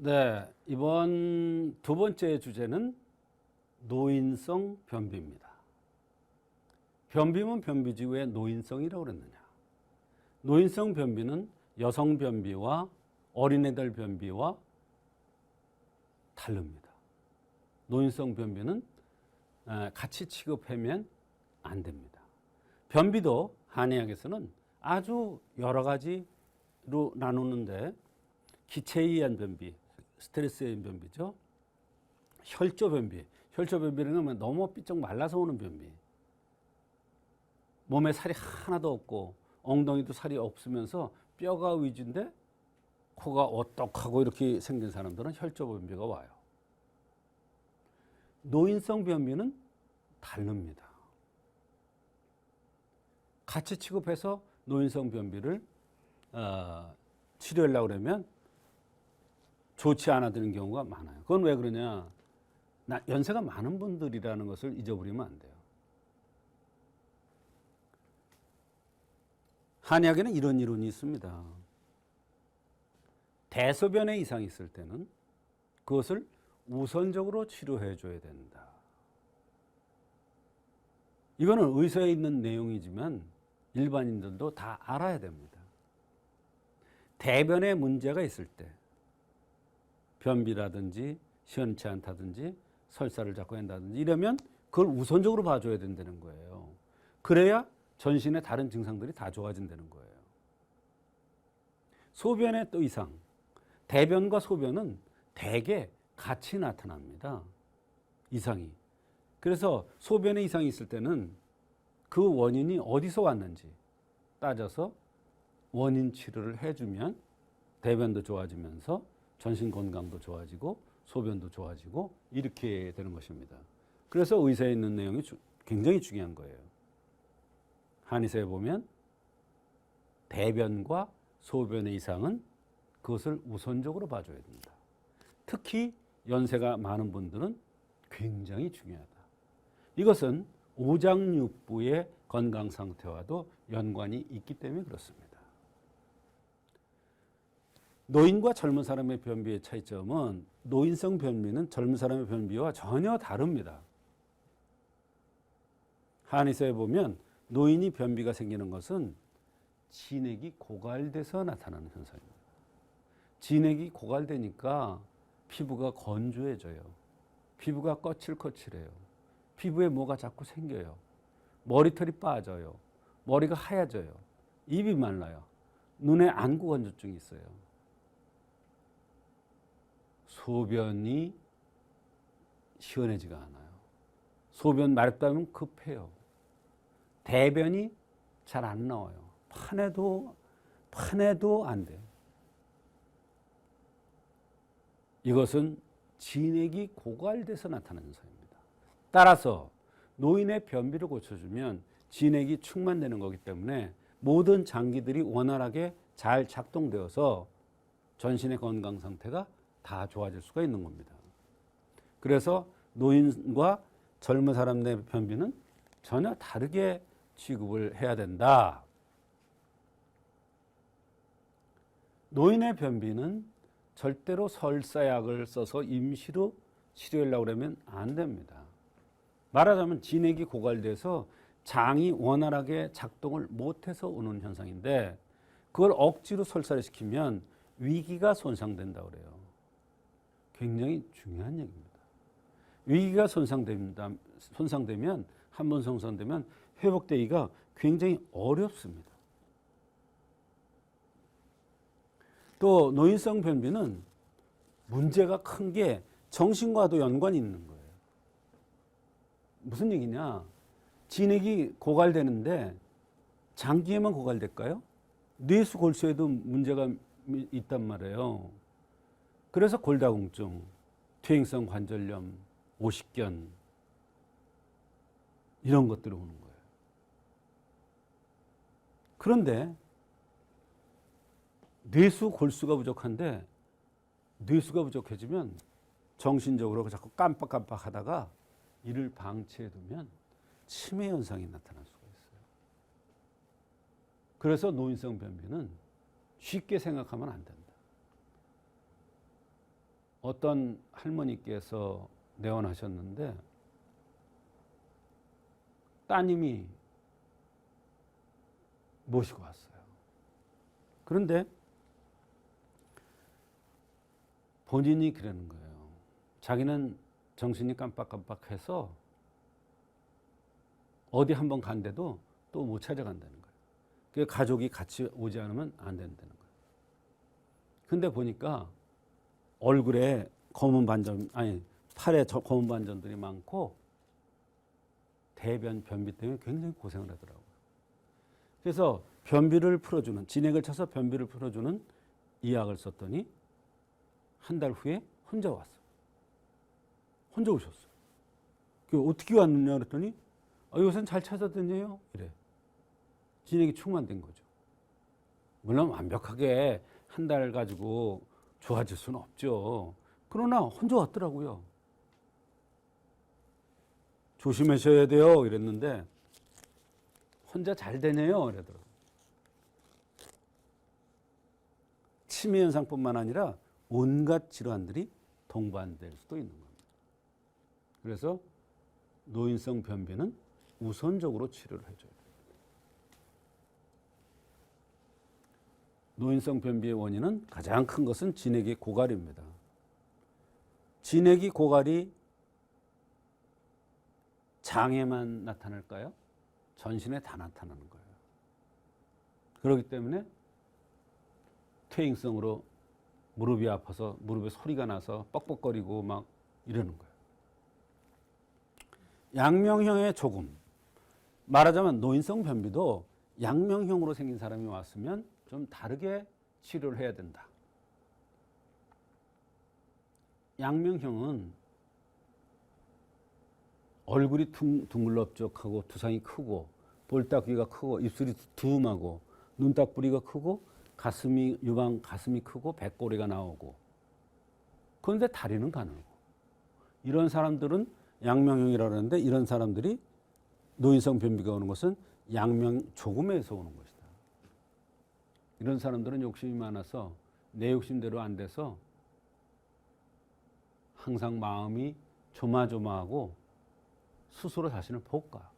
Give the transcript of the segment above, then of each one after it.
네, 이번 두 번째 주제는 노인성 변비입니다. 변비면 변비지 왜 노인성이라고 그랬느냐? 노인성 변비는 여성 변비와 어린애들 변비와 다릅니다. 노인성 변비는 같이 취급하면 안 됩니다. 변비도 한의학에서는 아주 여러 가지로 나누는데 기체에 의한 변비, 스트레스에 의한 변비죠. 혈조 변비. 혈조 변비는 건 너무 삐쩍 말라서 오는 변비. 몸에 살이 하나도 없고 엉덩이도 살이 없으면서 뼈가 위주인데 코가 오똑하고 이렇게 생긴 사람들은 혈조 변비가 와요. 노인성 변비는 다릅니다. 같이 취급해서 노인성 변비를 치료하려고 그러면 좋지 않아 되는 경우가 많아요. 그건 왜 그러냐? 연세가 많은 분들이라는 것을 잊어버리면 안 돼요. 한의학에는 이런 이론이 있습니다. 대소변에 이상이 있을 때는 그것을 우선적으로 치료해 줘야 된다. 이거는 의사에 있는 내용이지만 일반인들도 다 알아야 됩니다. 대변에 문제가 있을 때 변비라든지 시원치 않다든지 설사를 자꾸 한다든지 이러면 그걸 우선적으로 봐줘야 된다는 거예요. 그래야 전신의 다른 증상들이 다 좋아진다는 거예요. 소변의 또 이상, 대변과 소변은 대개 같이 나타납니다. 이상이. 그래서 소변에 이상이 있을 때는 그 원인이 어디서 왔는지 따져서 원인 치료를 해주면 대변도 좋아지면서 전신 건강도 좋아지고 소변도 좋아지고 이렇게 되는 것입니다. 그래서 의사에 있는 내용이 굉장히 중요한 거예요. 한의사에 보면 대변과 소변의 이상은 그것을 우선적으로 봐줘야 된다. 특히 연세가 많은 분들은 굉장히 중요하다. 이것은 오장육부의 건강 상태와도 연관이 있기 때문에 그렇습니다. 노인과 젊은 사람의 변비의 차이점은 노인성 변비는 젊은 사람의 변비와 전혀 다릅니다. 한의사에 보면 노인이 변비가 생기는 것은 진액이 고갈돼서 나타나는 현상입니다. 진액이 고갈되니까 피부가 건조해져요. 피부가 거칠거칠해요. 피부에 뭐가 자꾸 생겨요. 머리털이 빠져요. 머리가 하얘져요. 입이 말라요. 눈에 안구 건조증이 있어요. 소변이 시원하지가 않아요. 소변 마렵다면 급해요. 대변이 잘 안 나와요. 판에도 안 돼요. 이것은 진액이 고갈돼서 나타나는 현상입니다. 따라서 노인의 변비를 고쳐주면 진액이 충만되는 거기 때문에 모든 장기들이 원활하게 잘 작동되어서 전신의 건강 상태가 다 좋아질 수가 있는 겁니다. 그래서 노인과 젊은 사람의 변비는 전혀 다르게 취급을 해야 된다. 노인의 변비는 절대로 설사약을 써서 임시로 치료하려고 그러면 안 됩니다. 말하자면 진액이 고갈돼서 장이 원활하게 작동을 못해서 오는 현상인데 그걸 억지로 설사를 시키면 위기가 손상된다고 그래요. 굉장히 중요한 얘기입니다. 위기가 손상되면 한번 손상되면 회복되기가 굉장히 어렵습니다. 또 노인성 변비는 문제가 큰 게 정신과도 연관이 있는 거예요. 무슨 얘기냐? 진액이 고갈되는데 장기에만 고갈될까요? 뇌수 골수에도 문제가 있단 말이에요. 그래서 골다공증, 퇴행성 관절염, 오십견 이런 것들이 오는 거예요. 그런데 뇌수 골수가 부족한데 뇌수가 부족해지면 정신적으로 자꾸 깜빡깜빡 하다가 이를 방치해두면 치매 현상이 나타날 수가 있어요. 그래서 노인성 변비는 쉽게 생각하면 안 된다. 어떤 할머니께서 내원하셨는데 따님이 모시고 왔어요. 그런데 본인이 그러는 거예요. 자기는 정신이 깜빡깜빡해서 어디 한번 간데도 또 못 찾아간다는 거예요. 그 가족이 같이 오지 않으면 안 된다는 거예요. 근데 보니까 얼굴에 검은 반점, 아니 팔에 검은 반점들이 많고 대변 변비 때문에 굉장히 고생을 하더라고요. 그래서 변비를 풀어주는, 진액을 쳐서 변비를 풀어주는 이 약을 썼더니 한 달 후에 혼자 왔어요. 혼자 오셨어요. 어떻게 왔느냐 그랬더니 요새는 잘 찾아다녀요. 이래. 진액이 충만된 거죠. 물론 완벽하게 한 달 가지고 좋아질 수는 없죠. 그러나 혼자 왔더라고요. 조심하셔야 돼요. 이랬는데 혼자 잘 되네요. 이러더라고요. 치매 현상뿐만 아니라 온갖 질환들이 동반될 수도 있는 겁니다. 그래서 노인성 변비는 우선적으로 치료를 해줘야 돼요. 노인성 변비의 원인은 가장 큰 것은 진액의 고갈입니다. 진액이 고갈이 장에만 나타날까요? 전신에 다 나타나는 거예요. 그렇기 때문에 퇴행성으로 무릎이 아파서 무릎에 소리가 나서 뻑뻑거리고 막 이러는 거예요. 양명형의 조금, 말하자면 노인성 변비도 양명형으로 생긴 사람이 왔으면 좀 다르게 치료를 해야 된다. 양명형은 얼굴이 둥글럽적하고 두상이 크고 볼따귀가 크고 입술이 두툼하고 눈딱부리가 크고 가슴이 유방 가슴이 크고 배꼬리가 나오고 그런데 다리는 가늘고 이런 사람들은 양명형이라고 하는데 이런 사람들이 노인성 변비가 오는 것은 양명조금에서 오는 것이다. 이런 사람들은 욕심이 많아서 내 욕심대로 안 돼서 항상 마음이 조마조마하고 스스로 자신을 볶아.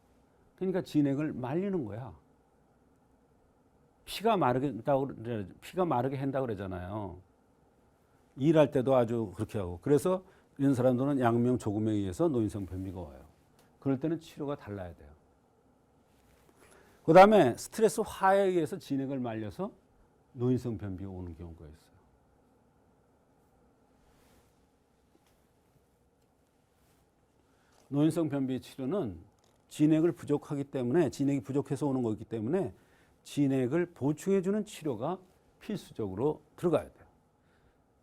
그러니까 진액을 말리는 거야. 피가 마르게 한다고 그러잖아요. 일할 때도 아주 그렇게 하고. 그래서 이런 사람들은 양명 조금에 의해서 노인성 변비가 와요. 그럴 때는 치료가 달라야 돼요. 그 다음에 스트레스 화에 의해서 진액을 말려서 노인성 변비가 오는 경우가 있어요. 노인성 변비 치료는 진액을 부족하기 때문에 진액이 부족해서 오는 거기 때문에 진액을 보충해주는 치료가 필수적으로 들어가야 돼요.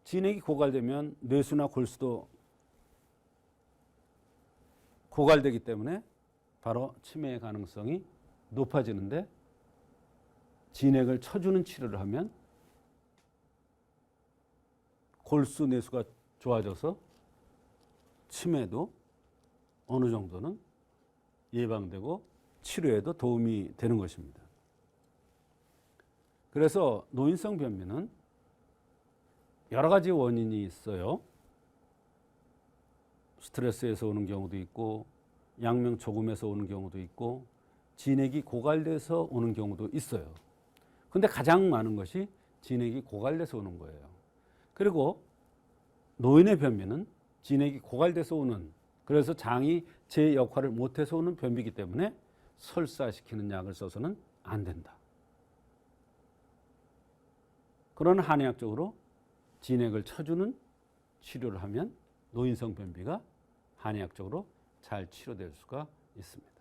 진액이 고갈되면 뇌수나 골수도 고갈되기 때문에 바로 치매의 가능성이 높아지는데 진액을 쳐주는 치료를 하면 골수 뇌수가 좋아져서 치매도 어느 정도는 예방되고 치료에도 도움이 되는 것입니다. 그래서 노인성 변비는 여러 가지 원인이 있어요. 스트레스에서 오는 경우도 있고 양명 조금에서 오는 경우도 있고 진액이 고갈돼서 오는 경우도 있어요. 근데 가장 많은 것이 진액이 고갈돼서 오는 거예요. 그리고 노인의 변비는 진액이 고갈돼서 오는, 그래서 장이 제 역할을 못해서 오는 변비이기 때문에 설사시키는 약을 써서는 안 된다. 그런 한의학적으로 진액을 쳐주는 치료를 하면 노인성 변비가 한의학적으로 잘 치료될 수가 있습니다.